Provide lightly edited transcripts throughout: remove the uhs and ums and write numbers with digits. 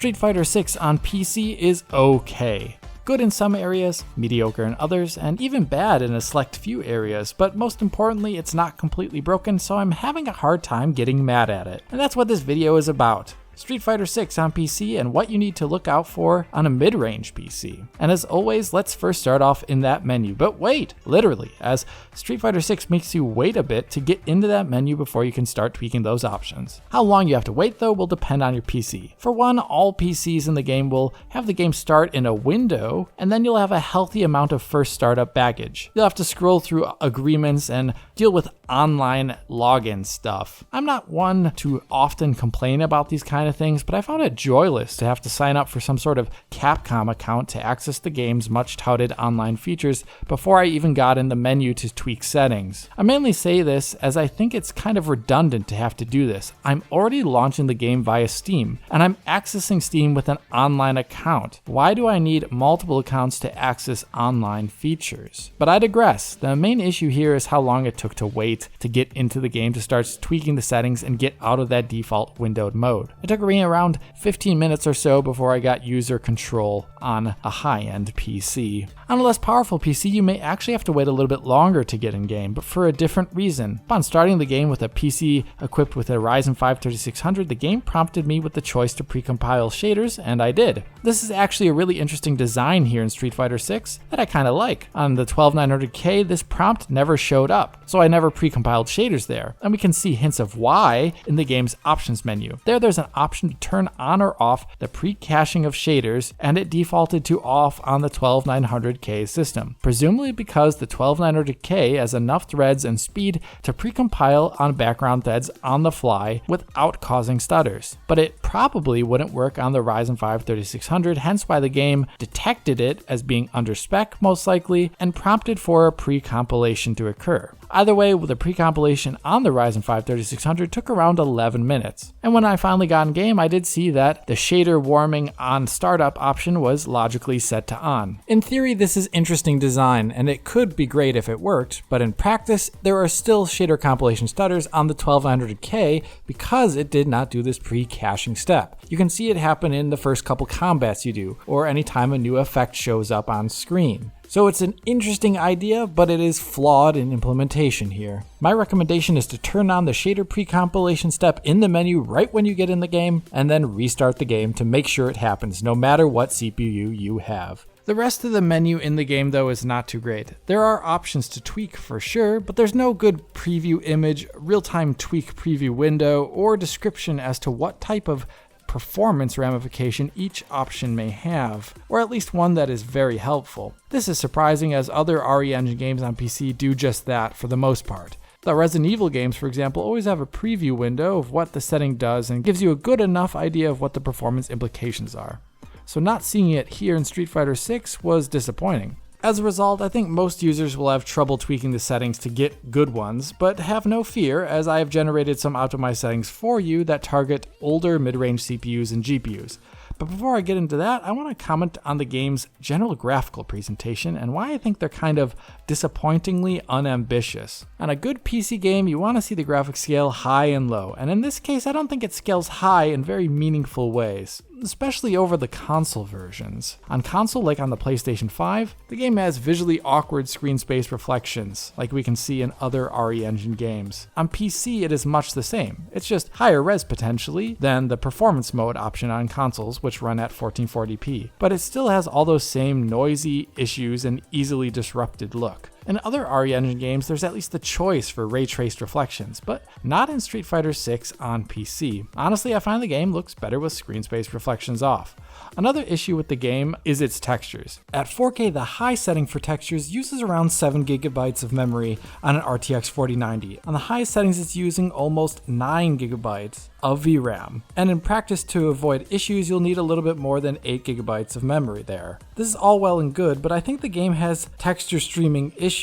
Street Fighter 6 on PC is okay. Good in some areas, mediocre in others, and even bad in a select few areas, but most importantly, it's not completely broken, so I'm having a hard time getting mad at it. And that's what this video is about. Street Fighter 6 on PC and what you need to look out for on a mid-range PC. And as always, let's first start off in that menu. But wait, literally, as Street Fighter 6 makes you wait a bit to get into that menu before you can start tweaking those options. How long you have to wait though will depend on your PC. For one, all PCs in the game will have the game start in a window, and then you'll have a healthy amount of first startup baggage. You'll have to scroll through agreements and deal with online login stuff. I'm not one to often complain about these kind of things, but I found it joyless to have to sign up for some sort of Capcom account to access the game's much touted online features before I even got in the menu to tweak settings. I mainly say this as I think it's kind of redundant to have to do this. I'm already launching the game via Steam, and I'm accessing Steam with an online account. Why do I need multiple accounts to access online features? But I digress. The main issue here is how long it took to wait to get into the game to start tweaking the settings and get out of that default windowed mode. It took me around 15 minutes or so before I got user control on a high-end PC. On a less powerful PC, you may actually have to wait a little bit longer to get in game, but for a different reason. Upon starting the game with a PC equipped with a Ryzen 5 3600, the game prompted me with the choice to precompile shaders, and I did. This is actually a really interesting design here in Street Fighter 6 that I kind of like. On the 12900K, this prompt never showed up, so I never precompiled shaders there, and we can see hints of why in the game's options menu. There's an option to turn on or off the pre-caching of shaders, and it defaulted to off on the 12900K system, presumably because the 12900K has enough threads and speed to precompile on background threads on the fly without causing stutters. But it probably wouldn't work on the Ryzen 5 3600, hence why the game detected it as being under spec most likely and prompted for a pre-compilation to occur. Either way, the pre-compilation on the Ryzen 5 3600 took around 11 minutes. And when I finally got in game, I did see that the shader warming on startup option was logically set to on. In theory, this is interesting design, and it could be great if it worked, but in practice, there are still shader compilation stutters on the 12900K because it did not do this pre-caching step. You can see it happen in the first couple combats you do, or anytime a new effect shows up on screen. So it's an interesting idea, but it is flawed in implementation here. My recommendation is to turn on the shader pre-compilation step in the menu right when you get in the game, and then restart the game to make sure it happens, no matter what CPU you have. The rest of the menu in the game though is not too great. There are options to tweak for sure, but there's no good preview image, real-time tweak preview window, or description as to what type of performance ramification each option may have, or at least one that is very helpful. This is surprising as other RE Engine games on PC do just that for the most part. The Resident Evil games, for example, always have a preview window of what the setting does and gives you a good enough idea of what the performance implications are. So not seeing it here in Street Fighter 6 was disappointing. As a result, I think most users will have trouble tweaking the settings to get good ones, but have no fear as I have generated some optimized settings for you that target older mid-range CPUs and GPUs. But before I get into that, I want to comment on the game's general graphical presentation and why I think they're kind of disappointingly unambitious. On a good PC game, you want to see the graphics scale high and low, and in this case, I don't think it scales high in very meaningful ways, especially over the console versions. On console, like on the PlayStation 5, the game has visually awkward screen space reflections, like we can see in other RE Engine games. On PC, it is much the same. It's just higher res potentially than the performance mode option on consoles, which run at 1440p, but it still has all those same noisy issues and easily disrupted look. In other RE Engine games, there's at least the choice for ray-traced reflections, but not in Street Fighter 6 on PC. Honestly, I find the game looks better with screen space reflections off. Another issue with the game is its textures. At 4K, the high setting for textures uses around 7 GB of memory on an RTX 4090. On the highest settings, it's using almost 9 GB of VRAM. And in practice, to avoid issues, you'll need a little bit more than 8 GB of memory there. This is all well and good, but I think the game has texture streaming issues.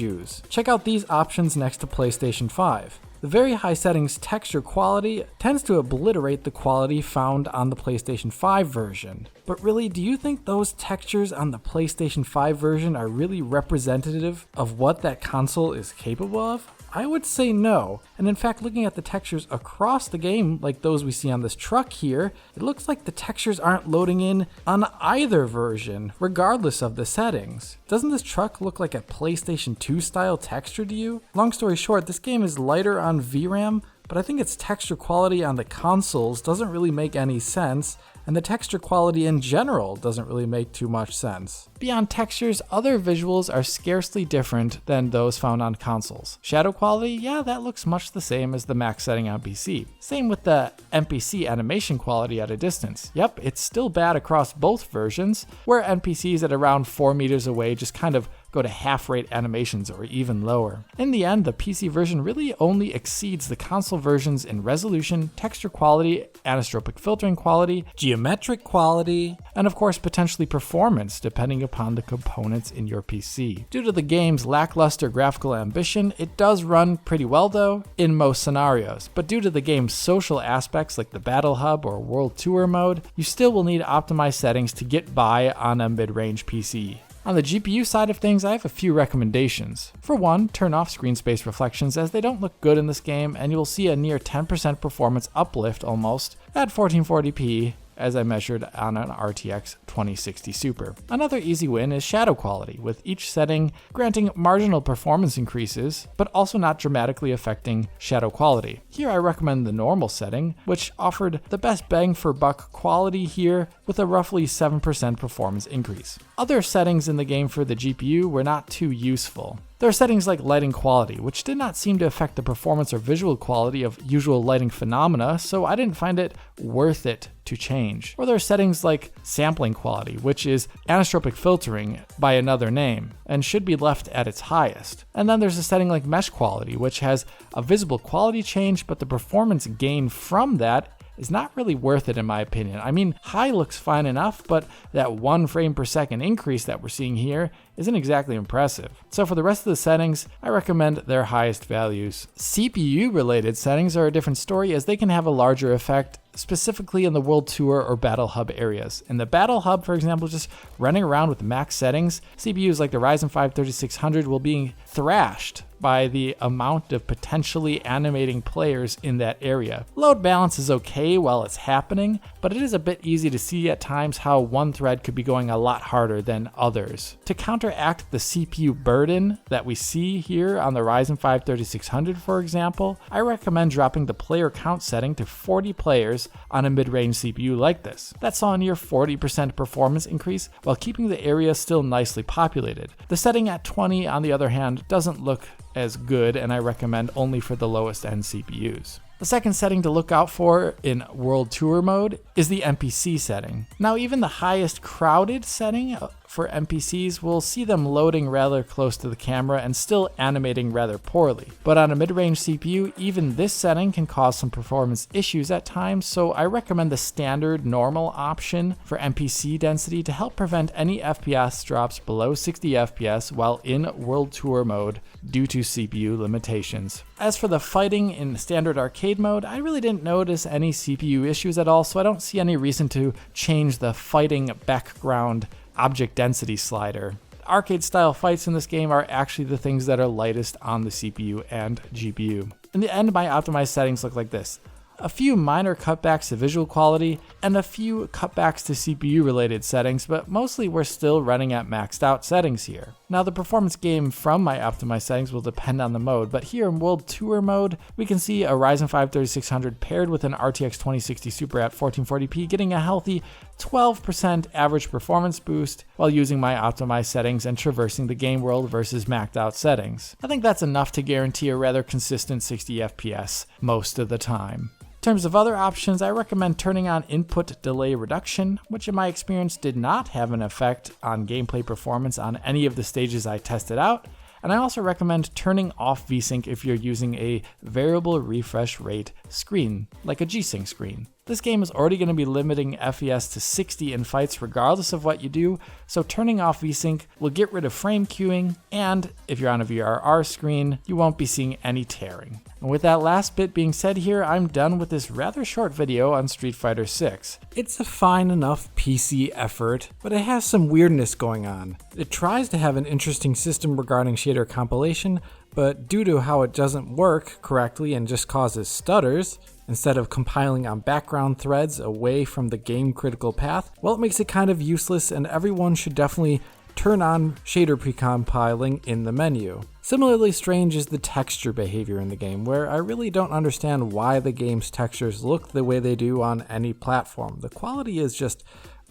Check out these options next to PlayStation 5. The very high settings texture quality tends to obliterate the quality found on the PlayStation 5 version. But really, do you think those textures on the PlayStation 5 version are really representative of what that console is capable of? I would say no. And in fact, looking at the textures across the game, like those we see on this truck here, it looks like the textures aren't loading in on either version, regardless of the settings. Doesn't this truck look like a PlayStation 2 style texture to you? Long story short, this game is lighter on VRAM, but I think its texture quality on the consoles doesn't really make any sense, and the texture quality in general doesn't really make too much sense. Beyond textures, other visuals are scarcely different than those found on consoles. Shadow quality, yeah, that looks much the same as the max setting on PC. Same with the NPC animation quality at a distance. Yep, it's still bad across both versions, where NPCs at around 4 meters away just kind of go to half-rate animations or even lower. In the end, the PC version really only exceeds the console versions in resolution, texture quality, anisotropic filtering quality, geometric quality, and of course potentially performance depending upon the components in your PC. Due to the game's lackluster graphical ambition, it does run pretty well though in most scenarios, but due to the game's social aspects like the Battle Hub or World Tour mode, you still will need optimized settings to get by on a mid-range PC. On the GPU side of things, I have a few recommendations. For one, turn off screen space reflections as they don't look good in this game, and you will see a near 10% performance uplift almost at 1440p as I measured on an RTX 2060 Super. Another easy win is shadow quality, with each setting granting marginal performance increases, but also not dramatically affecting shadow quality. Here I recommend the normal setting, which offered the best bang for buck quality here with a roughly 7% performance increase. Other settings in the game for the GPU were not too useful. There are settings like lighting quality, which did not seem to affect the performance or visual quality of usual lighting phenomena, so I didn't find it worth it to change. Or there are settings like sampling quality, which is anisotropic filtering by another name, and should be left at its highest. And then there's a setting like mesh quality, which has a visible quality change, but the performance gain from that is not really worth it in my opinion. I mean, high looks fine enough, but that 1 frame per second increase that we're seeing here isn't exactly impressive. So for the rest of the settings, I recommend their highest values. CPU related settings are a different story as they can have a larger effect, specifically in the World Tour or Battle Hub areas. In the Battle Hub, for example, just running around with max settings, CPUs like the Ryzen 5 3600 will be thrashed by the amount of potentially animating players in that area. Load balance is okay while it's happening, but it is a bit easy to see at times how one thread could be going a lot harder than others. To counteract the CPU burden that we see here on the Ryzen 5 3600, for example, I recommend dropping the player count setting to 40 players on a mid-range CPU like this. That saw a near 40% performance increase while keeping the area still nicely populated. The setting at 20, on the other hand, doesn't look as good, and I recommend only for the lowest end CPUs. The second setting to look out for in World Tour mode is the NPC setting. Now, even the highest crowded setting for NPCs will see them loading rather close to the camera and still animating rather poorly. But on a mid-range CPU, even this setting can cause some performance issues at times, so I recommend the standard normal option for NPC density to help prevent any FPS drops below 60 FPS while in World Tour mode due to CPU limitations. As for the fighting in standard arcade mode, I really didn't notice any CPU issues at all, so I don't see any reason to change the fighting background object density slider. Arcade style fights in this game are actually the things that are lightest on the CPU and GPU. In the end, my optimized settings look like this. A few minor cutbacks to visual quality, and a few cutbacks to CPU related settings, but mostly we're still running at maxed out settings here. Now the performance gain from my optimized settings will depend on the mode, but here in World Tour mode, we can see a Ryzen 5 3600 paired with an RTX 2060 Super at 1440p getting a healthy 12% average performance boost while using my optimized settings and traversing the game world versus maxed out settings. I think that's enough to guarantee a rather consistent 60 FPS most of the time. In terms of other options, I recommend turning on input delay reduction, which in my experience did not have an effect on gameplay performance on any of the stages I tested out. And I also recommend turning off VSync if you're using a variable refresh rate screen, like a G-Sync screen. This game is already going to be limiting FES to 60 in fights regardless of what you do, so turning off VSync will get rid of frame queuing, and if you're on a VRR screen, you won't be seeing any tearing. And with that last bit being said here, I'm done with this rather short video on Street Fighter 6. It's a fine enough PC effort, but it has some weirdness going on. It tries to have an interesting system regarding shader compilation, but due to how it doesn't work correctly and just causes stutters, instead of compiling on background threads away from the game critical path, well, it makes it kind of useless, and everyone should definitely turn on shader precompiling in the menu. Similarly strange is the texture behavior in the game, where I really don't understand why the game's textures look the way they do on any platform. The quality is just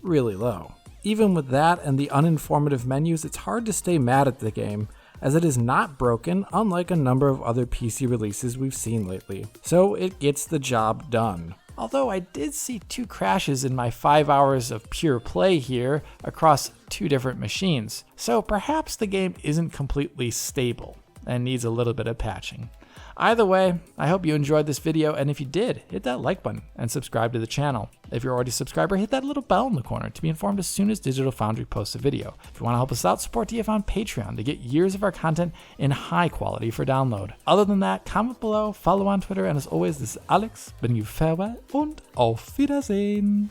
really low. Even with that and the uninformative menus, it's hard to stay mad at the game, as it is not broken, unlike a number of other PC releases we've seen lately. So it gets the job done. Although I did see 2 crashes in my 5 hours of pure play here across 2 different machines, so perhaps the game isn't completely stable and needs a little bit of patching. Either way, I hope you enjoyed this video, and if you did, hit that like button and subscribe to the channel. If you're already a subscriber, hit that little bell in the corner to be informed as soon as Digital Foundry posts a video. If you want to help us out, support DF on Patreon to get years of our content in high quality for download. Other than that, comment below, follow on Twitter, and as always, this is Alex, bidding you farewell und auf Wiedersehen.